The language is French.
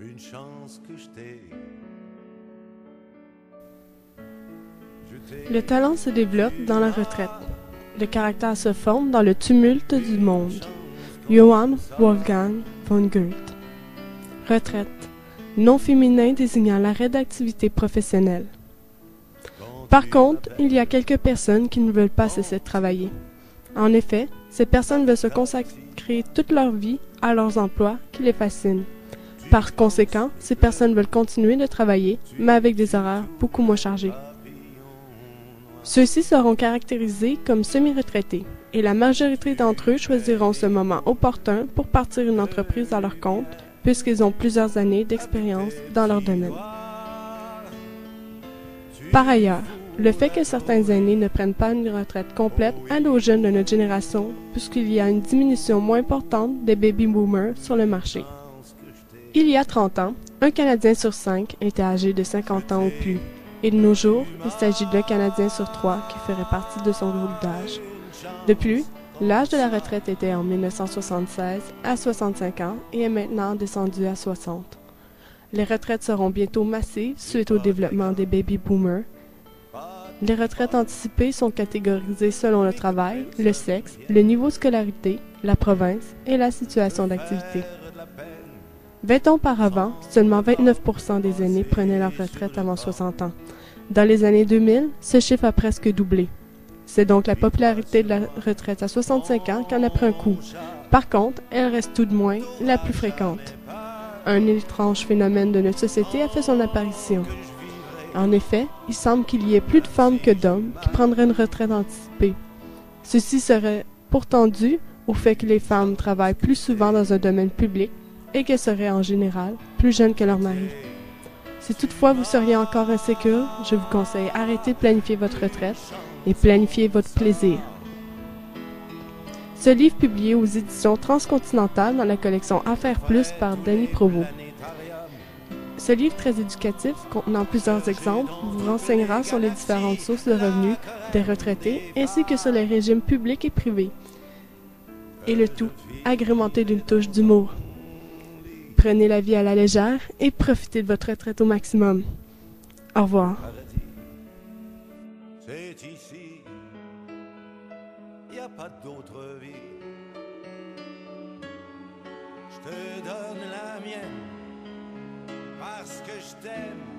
une chance que je t'ai. Le talent se développe dans la retraite. Le caractère se forme dans le tumulte du monde. Johann Wolfgang von Goethe. Retraite. Nom féminin désignant l'arrêt d'activité professionnelle. Par contre, il y a quelques personnes qui ne veulent pas cesser de travailler. En effet, ces personnes veulent se consacrer toute leur vie à leurs emplois qui les fascinent. Par conséquent, ces personnes veulent continuer de travailler, mais avec des horaires beaucoup moins chargés. Ceux-ci seront caractérisés comme semi-retraités, et la majorité d'entre eux choisiront ce moment opportun pour partir une entreprise à leur compte, puisqu'ils ont plusieurs années d'expérience dans leur domaine. Par ailleurs, le fait que certains aînés ne prennent pas une retraite complète aide aux jeunes de notre génération, puisqu'il y a une diminution moins importante des baby-boomers sur le marché. Il y a 30 ans, un Canadien sur 5 était âgé de 50 ans ou plus, et de nos jours, il s'agit d'un Canadien sur 3 qui ferait partie de son groupe d'âge. De plus, l'âge de la retraite était en 1976 à 65 ans et est maintenant descendu à 60. Les retraites seront bientôt massives suite au développement des baby-boomers. Les retraites anticipées sont catégorisées selon le travail, le sexe, le niveau de scolarité, la province et la situation d'activité. 20 ans auparavant, seulement 29% des aînés prenaient leur retraite avant 60 ans. Dans les années 2000, ce chiffre a presque doublé. C'est donc la popularité de la retraite à 65 ans qui en a pris un coup. Par contre, elle reste tout de moins la plus fréquente. Un étrange phénomène de notre société a fait son apparition. En effet, il semble qu'il y ait plus de femmes que d'hommes qui prendraient une retraite anticipée. Ceci serait pourtant dû au fait que les femmes travaillent plus souvent dans un domaine public et qu'elles seraient en général plus jeunes que leurs maris. Si toutefois vous seriez encore insécure, je vous conseille d'arrêter de planifier votre retraite et planifier votre plaisir. Ce livre publié aux éditions Transcontinentales dans la collection Affaires Plus par Danny Provost. Ce livre très éducatif, contenant plusieurs exemples, vous renseignera sur les différentes sources de revenus des retraités ainsi que sur les régimes publics et privés. Et le tout, agrémenté d'une touche d'humour. Prenez la vie à la légère et profitez de votre retraite au maximum. Au revoir. C'est ici, y a pas d'autre vie. Je te donne la mienne parce que je t'aime.